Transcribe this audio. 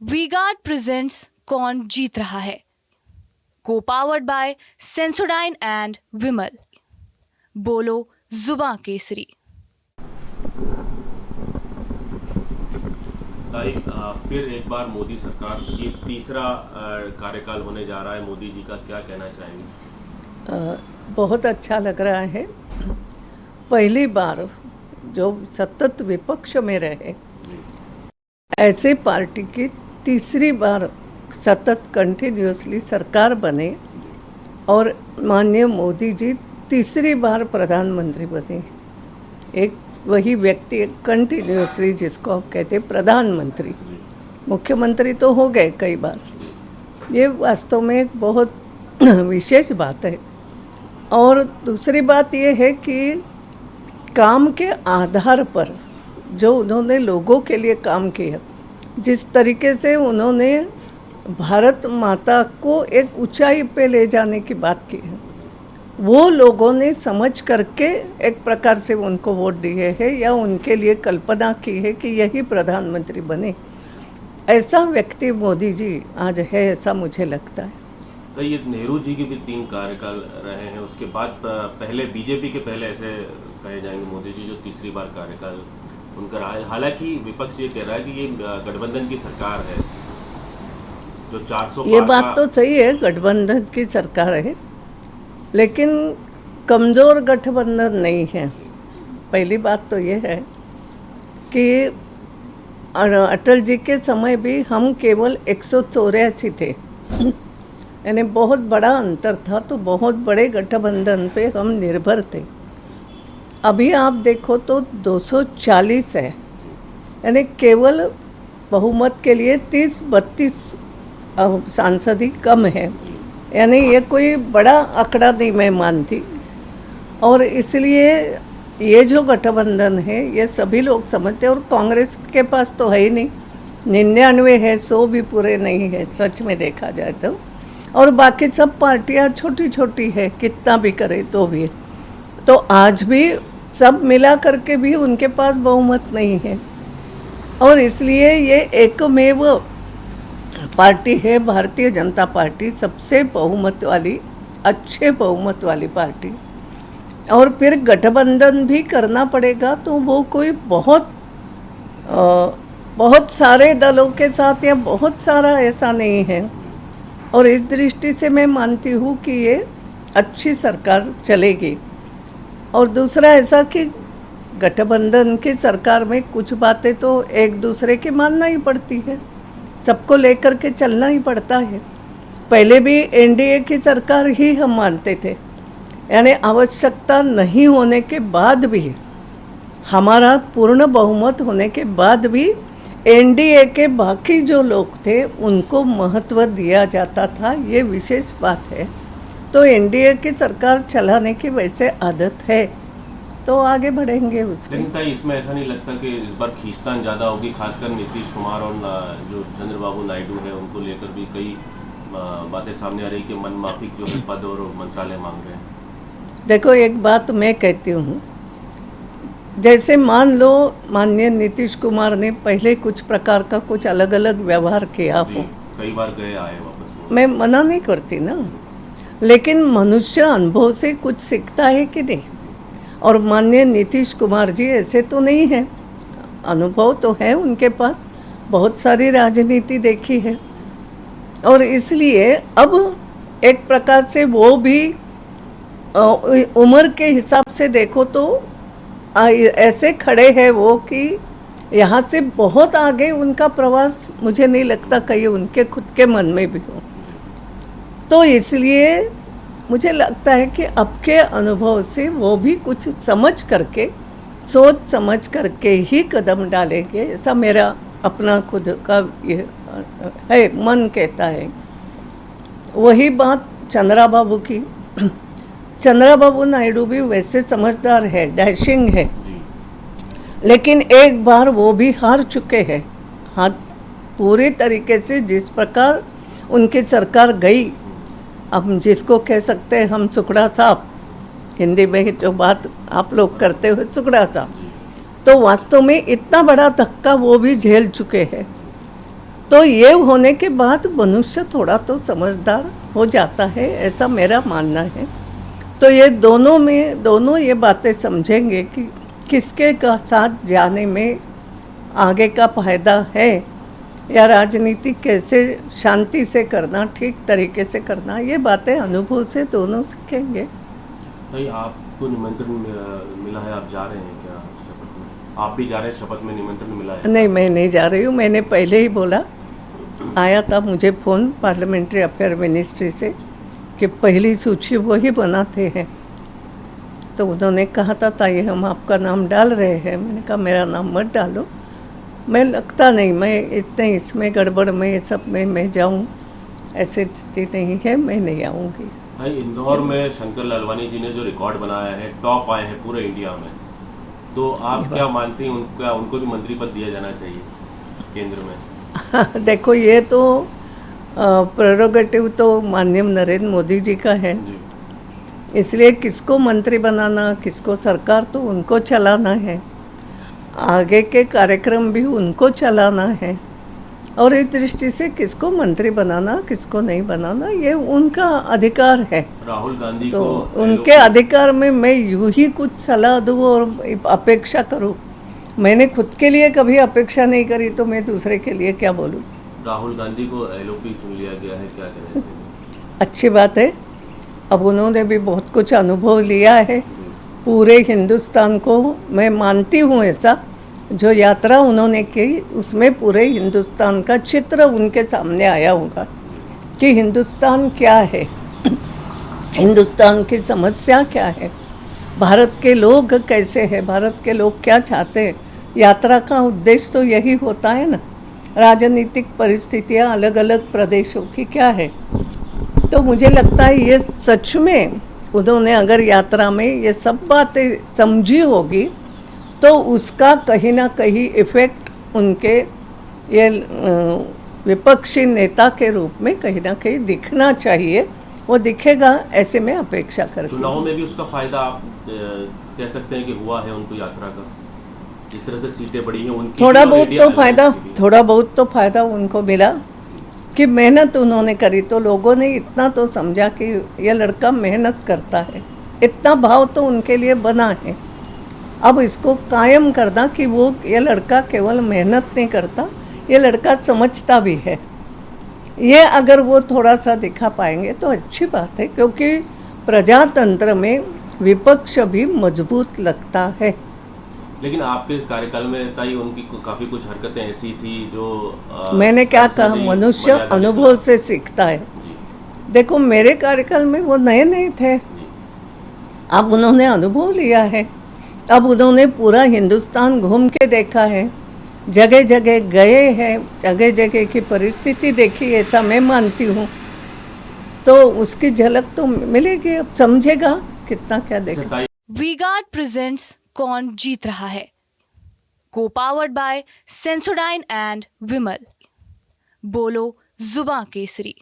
V-Guard presents कौन जीत रहा है, को पावर्ड बाय सेंसोडाइन एंड विमल। बोलो जुबां केसरी। ताई, फिर एक बार मोदी सरकार ये तीसरा कार्यकाल होने जा रहा है मोदी जी का, क्या कहना चाहेंगे? बहुत अच्छा लग रहा है। पहली बार जो सतत विपक्ष में रहे ऐसे पार्टी की तीसरी बार सतत कंटिन्यूसली सरकार बने और माननीय मोदी जी तीसरी बार प्रधानमंत्री बने। एक वही व्यक्ति कंटिन्यूसली जिसको आप कहते हैं प्रधानमंत्री, मुख्यमंत्री तो हो गए कई बार। ये वास्तव में एक बहुत विशेष बात है। और दूसरी बात ये है कि काम के आधार पर जो उन्होंने लोगों के लिए काम किया, जिस तरीके से उन्होंने भारत माता को एक ऊंचाई पे ले जाने की बात की है, वो लोगों ने समझ करके एक प्रकार से उनको वोट दिए है या उनके लिए कल्पना की है कि यही प्रधानमंत्री बने। ऐसा व्यक्ति मोदी जी आज है, ऐसा मुझे लगता है। तो ये नेहरू जी के भी 3 कार्यकाल रहे हैं, उसके बाद पहले बीजेपी के पहले ऐसे कहे जाएंगे मोदी जी जो तीसरी बार कार्यकाल उनका रहा है। हालांकि विपक्ष ये कह रहा है कि ये गठबंधन की सरकार है जो 400 ये बात तो सही है, गठबंधन की सरकार है, लेकिन कमज़ोर गठबंधन नहीं है। पहली बात तो ये है कि अटल जी के समय भी हम केवल 184 थे, यानी बहुत बड़ा अंतर था। तो बहुत बड़े गठबंधन पे हम निर्भर थे। अभी आप देखो तो 240 है, यानी केवल बहुमत के लिए 30-32 सांसद ही कम है, यानी ये कोई बड़ा आंकड़ा नहीं मैं मानती। और इसलिए ये जो गठबंधन है ये सभी लोग समझते हैं। और कांग्रेस के पास तो है ही नहीं, 99 है, 100 भी पूरे नहीं है सच में देखा जाए तो। और बाकी सब पार्टियां छोटी छोटी है, कितना भी करे तो भी। तो आज भी सब मिला करके भी उनके पास बहुमत नहीं है। और इसलिए ये एकमेव पार्टी है भारतीय जनता पार्टी, सबसे बहुमत वाली, अच्छे बहुमत वाली पार्टी। और फिर गठबंधन भी करना पड़ेगा तो वो कोई बहुत सारे दलों के साथ या बहुत सारा ऐसा नहीं है। और इस दृष्टि से मैं मानती हूँ कि ये अच्छी सरकार चलेगी। और दूसरा ऐसा कि गठबंधन की सरकार में कुछ बातें तो एक दूसरे की मानना ही पड़ती है, सबको लेकर के चलना ही पड़ता है। पहले भी एनडीए की सरकार ही हम मानते थे, यानी आवश्यकता नहीं होने के बाद भी, हमारा पूर्ण बहुमत होने के बाद भी एनडीए के बाकी जो लोग थे उनको महत्व दिया जाता था। ये विशेष बात है। तो एनडीए की सरकार चलाने की वैसे आदत है, तो आगे बढ़ेंगे उसमें। लेकिन इसमें ऐसा नहीं लगता कि इस बार खींचतान ज़्यादा होगी, खासकर नीतीश कुमार और जो चंद्रबाबू नायडू है उनको लेकर भी कई बातें सामने आ रही कि मनमाफिक जो है पद और मंत्रालय मांग रहे हैं। देखो एक बात मैं कहती हूँ, जैसे मान लो माननीय नीतीश कुमार ने पहले कुछ प्रकार का कुछ अलग अलग व्यवहार किया हो, कई बार गए आए वापस, मैं मना नहीं करती ना, लेकिन मनुष्य अनुभव से कुछ सीखता है कि नहीं। और माननीय नीतीश कुमार जी ऐसे तो नहीं हैं, अनुभव तो है उनके पास, बहुत सारी राजनीति देखी है। और इसलिए अब एक प्रकार से वो भी उम्र के हिसाब से देखो तो ऐसे खड़े हैं वो कि यहाँ से बहुत आगे उनका प्रवास मुझे नहीं लगता कहीं उनके खुद के मन में भी हो। तो इसलिए मुझे लगता है कि अब के अनुभव से वो भी कुछ समझ करके, सोच समझ करके ही कदम डालेंगे, ऐसा मेरा अपना खुद का ये है, मन कहता है। वही बात चंद्रबाबू की, चंद्रबाबू नायडू भी वैसे समझदार है, डैशिंग है, लेकिन एक बार वो भी हार चुके हैं। हाँ, पूरी तरीके से जिस प्रकार उनकी सरकार गई, अब जिसको कह सकते हैं हम सुकड़ा साहब, हिंदी में जो बात आप लोग करते हुए सुकड़ा साहब, तो वास्तव में इतना बड़ा धक्का वो भी झेल चुके हैं। तो ये होने के बाद मनुष्य थोड़ा तो समझदार हो जाता है, ऐसा मेरा मानना है। तो ये दोनों ये बातें समझेंगे कि किसके का साथ जाने में आगे का फायदा है, या राजनीति कैसे शांति से करना, ठीक तरीके से करना, ये बातें अनुभव से दोनों सीखेंगे। भाई आपको निमंत्रण मिला है, आप जा रहे हैं क्या शपथ में? आप भी जा रहे हैं शपथ में, निमंत्रण मिला है? नहीं, मैं नहीं जा रही हूँ। मैंने पहले ही बोला, आया था मुझे फ़ोन पार्लियामेंट्री अफेयर मिनिस्ट्री से कि पहली सूची वही बनाते हैं। तो उन्होंने कहा था ताई हम आपका नाम डाल रहे हैं। मैंने कहा मेरा नाम मत डालो, मैं लगता नहीं मैं इतने इसमें गड़बड़ में ये सब में मैं जाऊँ, ऐसी स्थिति नहीं है, मैं नहीं आऊँगी। भाई इंदौर में शंकर लालवानी जी ने जो रिकॉर्ड बनाया है, टॉप आए हैं पूरे इंडिया में, तो आप क्या मानती हैं उनको भी मंत्री पद दिया जाना चाहिए केंद्र में? देखो ये तो प्रेरोगेटिव तो माननीय नरेंद्र मोदी जी का है, जी। इसलिए किसको मंत्री बनाना, किसको सरकार तो उनको चलाना है, आगे के कार्यक्रम भी उनको चलाना है, और इस दृष्टि से किसको मंत्री बनाना किसको नहीं बनाना ये उनका अधिकार है। राहुल गांधी तो को उनके अधिकार में मैं यूं ही कुछ सलाह दूँ और अपेक्षा करूँ, मैंने खुद के लिए कभी अपेक्षा नहीं करी, तो मैं दूसरे के लिए क्या बोलूँ। राहुल गांधी को एलओपी चुन लिया गया है, क्या कहना चाहिए? अच्छी बात है, अब उन्होंने भी बहुत कुछ अनुभव लिया है। पूरे हिंदुस्तान को मैं मानती हूँ, ऐसा जो यात्रा उन्होंने की उसमें पूरे हिंदुस्तान का चित्र उनके सामने आया होगा कि हिंदुस्तान क्या है, हिंदुस्तान की समस्या क्या है, भारत के लोग कैसे हैं, भारत के लोग क्या चाहते हैं। यात्रा का उद्देश्य तो यही होता है ना, राजनीतिक परिस्थितियाँ अलग अलग प्रदेशों की क्या है। तो मुझे लगता है ये सच में उन्होंने अगर यात्रा में ये सब बातें समझी होगी तो उसका कहीं ना कहीं इफ़ेक्ट उनके ये विपक्षी नेता के रूप में कहीं ना कहीं दिखना चाहिए, वो दिखेगा, ऐसे में अपेक्षा करती हूँ। चुनाव में भी उसका फायदा आप कह सकते हैं कि हुआ है उनको यात्रा का, जिस तरह से सीटें बढ़ी हैं उनकी, थोड़ा भी और बहुत इंडिया तो में फायदा, उसकी भी। थोड़ा बहुत तो फायदा उनको मिला कि मेहनत उन्होंने करी, तो लोगों ने इतना तो समझा कि यह लड़का मेहनत करता है, इतना भाव तो उनके लिए बना है। अब इसको कायम करना कि वो ये लड़का केवल मेहनत नहीं करता, ये लड़का समझता भी है, ये अगर वो थोड़ा सा दिखा पाएंगे तो अच्छी बात है, क्योंकि प्रजातंत्र में विपक्ष भी मजबूत लगता है। लेकिन आपके कार्यकाल में ताई उनकी काफी कुछ हरकतें ऐसी थी जो मैंने क्या कहा, संसदीय मनुष्य मर्यादा के अनुभव खिलाफ। से सीखता है। जी, देखो मेरे कार्यकाल में वो नए नए थे, जी। अब उन्होंने अनुभव लिया है, अब उन्होंने पूरा हिंदुस्तान घूम के देखा है, जगह जगह गए हैं, जगह जगह की परिस्थिति देखी, ऐसा मैं मानती हूँ। तो उसकी झलक तो मिलेगी, अब समझेगा कितना क्या देखा। ताई वीगार्ड प्रेजेंट्स कौन जीत रहा है, को पावर्ड बाय सेंसोडाइन एंड विमल। बोलो जुबां केसरी।